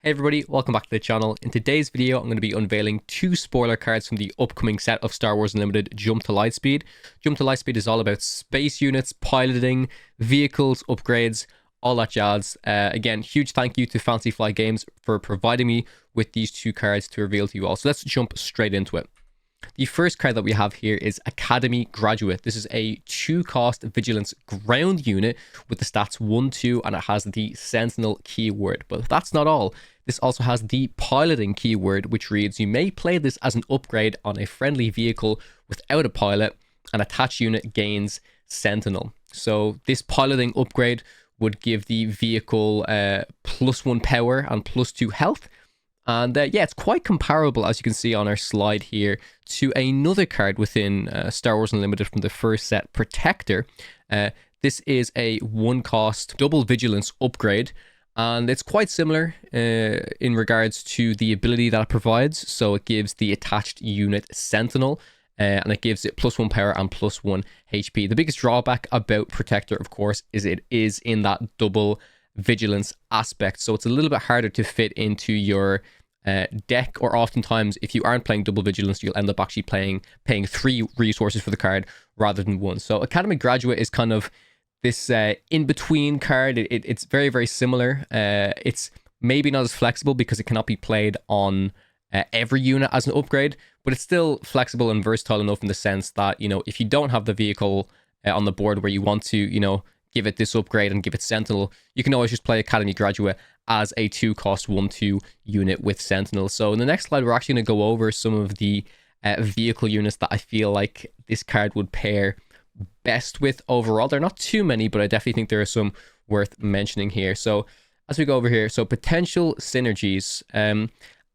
Hey everybody, welcome back to the channel. In today's video, I'm going to be unveiling two spoiler cards from the upcoming set of Star Wars Unlimited Jump to Lightspeed. Jump to Lightspeed is all about space units, piloting, vehicles, upgrades, all that jazz. Again, huge thank you to Fancy Fly Games for providing me with these two cards to reveal to you all. So let's jump straight into it. The first card that we have here is Academy Graduate. This is a 2-cost Vigilance ground unit with the stats 1-2, and it has the Sentinel keyword. But that's not all. This also has the piloting keyword, which reads, you may play this as an upgrade on a friendly vehicle without a pilot. An attached unit gains Sentinel. So this piloting upgrade would give the vehicle +1 power and +2 health. And yeah, it's quite comparable, as you can see on our slide here, to another card within Star Wars Unlimited from the first set, Protector. This is a 1-cost double vigilance upgrade, and it's quite similar in regards to the ability that it provides. So it gives the attached unit Sentinel, and it gives it +1 power and +1 HP. The biggest drawback about Protector, of course, is it is in that double vigilance aspect. So it's a little bit harder to fit into your deck, or oftentimes if you aren't playing double vigilance, you'll end up actually paying 3 resources for the card rather than 1. So Academy Graduate is kind of this in-between card. It's very, very similar. It's maybe not as flexible because it cannot be played on every unit as an upgrade, but it's still flexible and versatile enough in the sense that, you know, if you don't have the vehicle on the board where you want to, you know, give it this upgrade and give it Sentinel, you can always just play Academy Graduate as a 2-cost 1-2 unit with Sentinel. So in the next slide, we're actually going to go over some of the vehicle units that I feel like this card would pair best with overall. They're not too many, but I definitely think there are some worth mentioning here. So as we go over here, so potential synergies.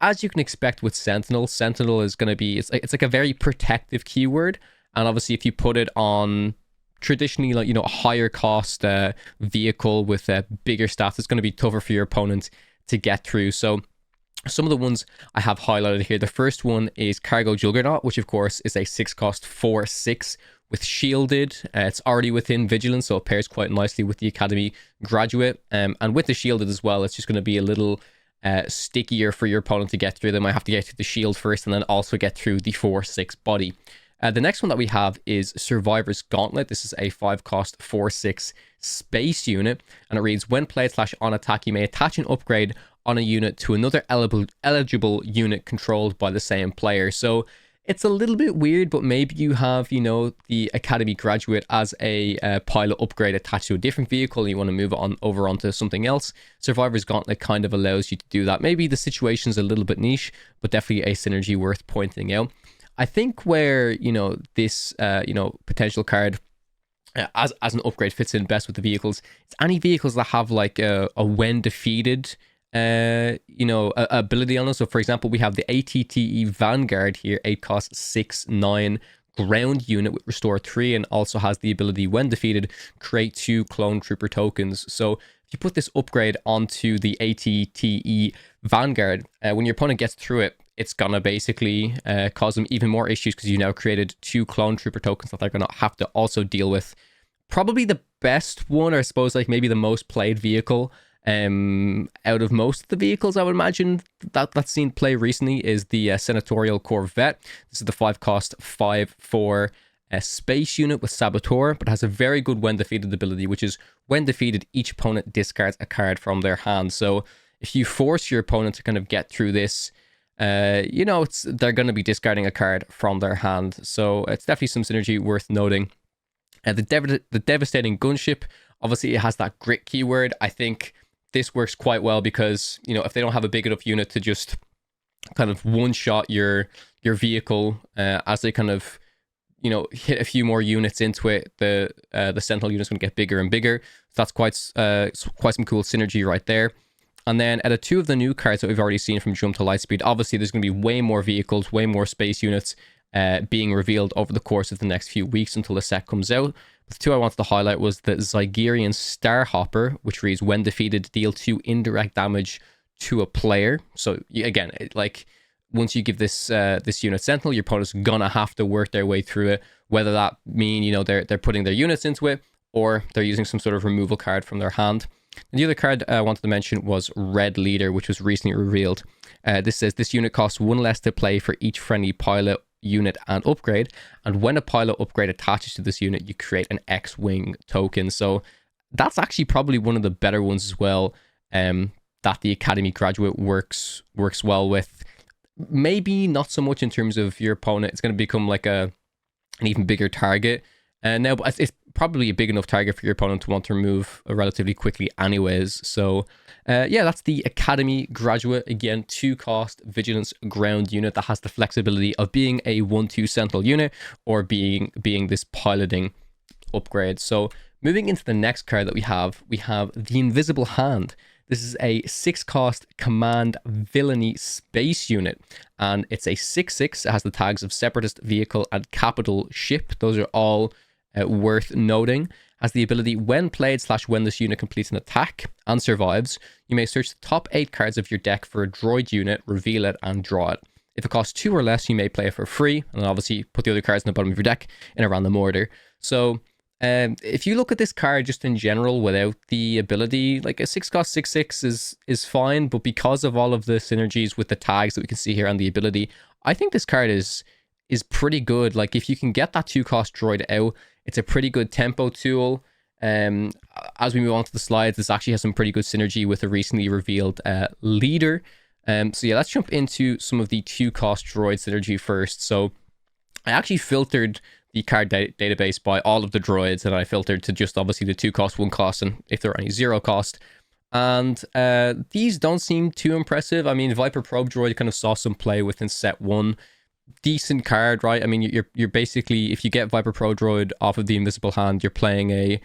As you can expect with Sentinel, Sentinel is going to be, it's like a very protective keyword. And obviously if you put it on traditionally, like, you know, a higher cost vehicle with bigger stats, it's going to be tougher for your opponent to get through. So some of the ones I have highlighted here, the first one is Cargo Juggernaut, which of course is a 6-cost 4/6 with shielded. It's already within vigilance, so it pairs quite nicely with the Academy Graduate, and with the shielded as well, it's just going to be a little stickier for your opponent to get through. They might have to get through the shield first and then also get through the 4/6 body. The next one that we have is Survivor's Gauntlet. This is a 5-cost 4/6 space unit, and it reads, when played / on attack, you may attach an upgrade on a unit to another eligible unit controlled by the same player. So it's a little bit weird, but maybe you have, you know, the Academy Graduate as a pilot upgrade attached to a different vehicle, and you want to move it on over onto something else. Survivor's Gauntlet kind of allows you to do that. Maybe the situation's a little bit niche, but definitely a synergy worth pointing out. I think where, you know, this, you know, potential card as an upgrade fits in best with the vehicles, it's any vehicles that have like a when defeated, you know, ability on it. So for example, we have the ATTE Vanguard here, 8-cost 6/9 ground unit with Restore 3, and also has the ability, when defeated, create 2 clone trooper tokens. So if you put this upgrade onto the ATTE Vanguard, when your opponent gets through it, it's gonna basically cause them even more issues because you now created 2 clone trooper tokens that they're gonna have to also deal with. Probably the best one, or I suppose like maybe the most played vehicle out of most of the vehicles, I would imagine that's seen play recently, is the Senatorial Corvette. This is the 5-cost 5/4 space unit with Saboteur, but has a very good when defeated ability, which is when defeated, each opponent discards a card from their hand. So if you force your opponent to kind of get through this, you know, they're going to be discarding a card from their hand. So it's definitely some synergy worth noting. The Devastating Gunship, obviously it has that grit keyword. I think this works quite well because, you know, if they don't have a big enough unit to just kind of one-shot your vehicle, as they kind of, you know, hit a few more units into it, the Sentinel unit's going to get bigger and bigger. So that's quite some cool synergy right there. And then out of 2 of the new cards that we've already seen from Jump to Lightspeed, obviously there's going to be way more vehicles, way more space units being revealed over the course of the next few weeks until the set comes out. The 2 I wanted to highlight was the Zygerian Starhopper, which reads, when defeated, deal 2 indirect damage to a player. So again, like once you give this this unit Sentinel, your opponent's gonna have to work their way through it, whether that mean, you know, they're putting their units into it or they're using some sort of removal card from their hand. And the other card I wanted to mention was Red Leader, which was recently revealed. This says this unit costs 1 less to play for each friendly pilot, unit, and upgrade. And when a pilot upgrade attaches to this unit, you create an X-Wing token. So that's actually probably one of the better ones as well, that the Academy graduate works well with. Maybe not so much in terms of your opponent. It's going to become like an even bigger target. Now, but it's probably a big enough target for your opponent to want to remove relatively quickly anyways. So yeah, that's the Academy graduate. Again, 2-cost Vigilance ground unit that has the flexibility of being a 1/2 Sentinel unit or being this piloting upgrade. So moving into the next card that we have the Invisible Hand. This is a 6-cost Command Villainy Space unit, and it's a 6/6. It has the tags of Separatist, Vehicle, and Capital Ship. Those are all worth noting. Has the ability, when played / when this unit completes an attack and survives, you may search the top 8 cards of your deck for a droid unit, reveal it, and draw it. If it costs 2 or less, you may play it for free, and then obviously put the other cards in the bottom of your deck in a random order. So if you look at this card just in general without the ability, like a 6-cost 6/6 is fine, but because of all of the synergies with the tags that we can see here and the ability, I think this card is pretty good. Like, if you can get that 2-cost droid out, it's a pretty good tempo tool. As we move on to the slides, this actually has some pretty good synergy with a recently revealed leader. So yeah, let's jump into some of the 2-cost droid synergy first. So I actually filtered the card database by all of the droids, and I filtered to just obviously the 2-cost, 1-cost, and if there are any 0-cost. And these don't seem too impressive. I mean, Viper Probe droid kind of saw some play within set 1. Decent card, right? I mean, you're basically, if you get Viper Pro Droid off of the Invisible Hand, you're playing a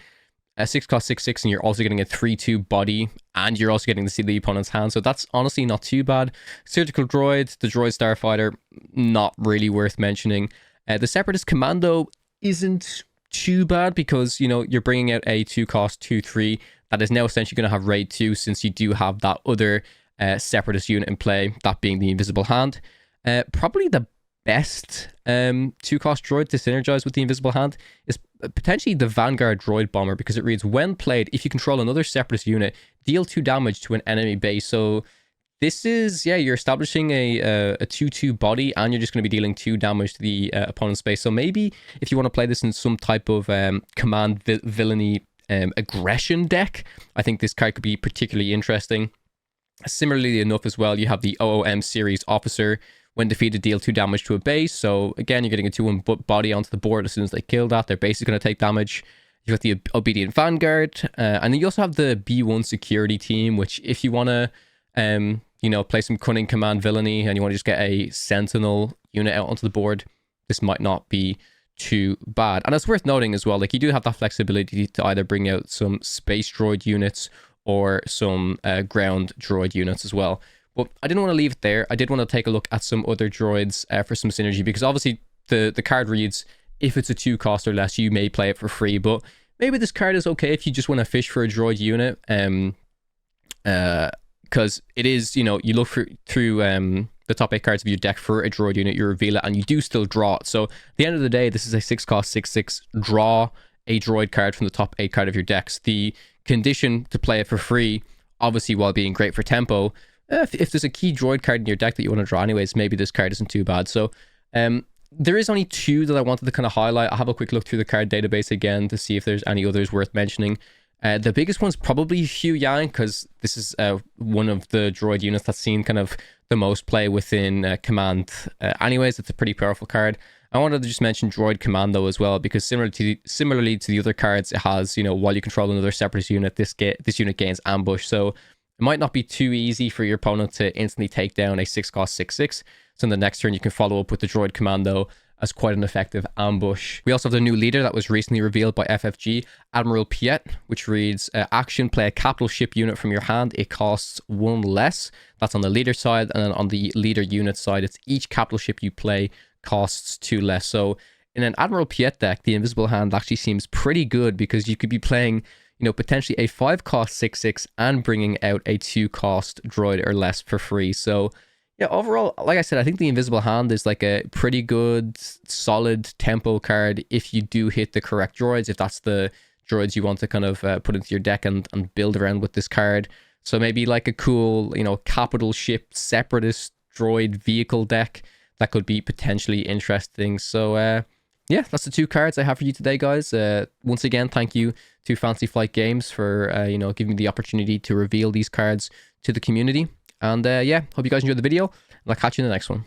6-cost 6/6, and you're also getting a 3/2 body, and you're also getting to see the opponent's hand. So that's honestly not too bad. Surgical Droid, the Droid Starfighter, not really worth mentioning. The Separatist Commando isn't too bad because, you know, you're bringing out a 2-cost 2/3 that is now essentially going to have raid 2, since you do have that other Separatist unit in play, that being the Invisible Hand. Probably the best 2-cost droid to synergize with the Invisible Hand is potentially the Vanguard Droid Bomber, because it reads, when played, if you control another Separatist unit, deal 2 damage to an enemy base. So this is, yeah, you're establishing a 2/2 body, and you're just going to be dealing 2 damage to the opponent's base. So maybe if you want to play this in some type of command villainy aggression deck, I think this card could be particularly interesting. Similarly enough as well, you have the OOM series Officer. When defeated, deal 2 damage to a base. So again, you're getting a 2/1 body onto the board. As soon as they kill that, they're basically going to take damage. You've got the Obedient Vanguard. And then you also have the B1 security team, which if you want to, you know, play some cunning command villainy and you want to just get a Sentinel unit out onto the board, this might not be too bad. And it's worth noting as well, like, you do have that flexibility to either bring out some space droid units or some ground droid units as well. But I didn't want to leave it there. I did want to take a look at some other droids for some synergy, because obviously the card reads, if it's a 2-cost or less, you may play it for free. But maybe this card is okay if you just want to fish for a droid unit. Because it is, you know, you look through the top 8 cards of your deck for a droid unit, you reveal it, and you do still draw it. So at the end of the day, this is a 6-cost 6/6. Draw a droid card from the top 8 card of your decks. The condition to play it for free, obviously while being great for tempo, if there's a key droid card in your deck that you want to draw anyways, maybe this card isn't too bad. So there is only 2 that I wanted to kind of highlight. I'll have a quick look through the card database again to see if there's any others worth mentioning. The biggest one's probably Hu Yang, because this is one of the droid units that's seen kind of the most play within Command. Anyways, it's a pretty powerful card. I wanted to just mention Droid Commando as well, because similarly to the other cards, it has, you know, while you control another Separatist unit, this unit gains ambush. So it might not be too easy for your opponent to instantly take down a 6-cost 6/6. So in the next turn, you can follow up with the Droid Commando as quite an effective ambush. We also have the new leader that was recently revealed by FFG, Admiral Piet, which reads, action, play a capital ship unit from your hand. It costs 1 less. That's on the leader side. And then on the leader unit side, it's each capital ship you play costs 2 less. So in an Admiral Piet deck, the Invisible Hand actually seems pretty good, because you could be playing, you know, potentially a 5-cost 6/6 and bringing out a 2-cost droid or less for free. So yeah, overall, like I said, I think the Invisible Hand is like a pretty good, solid tempo card if you do hit the correct droids, if that's the droids you want to kind of put into your deck and build around with this card. So maybe like a cool, you know, capital ship separatist droid vehicle deck that could be potentially interesting. So yeah, that's the 2 cards I have for you today, guys. Once again, thank you to Fantasy Flight Games for you know, giving me the opportunity to reveal these cards to the community. And yeah, hope you guys enjoyed the video, and I'll catch you in the next one.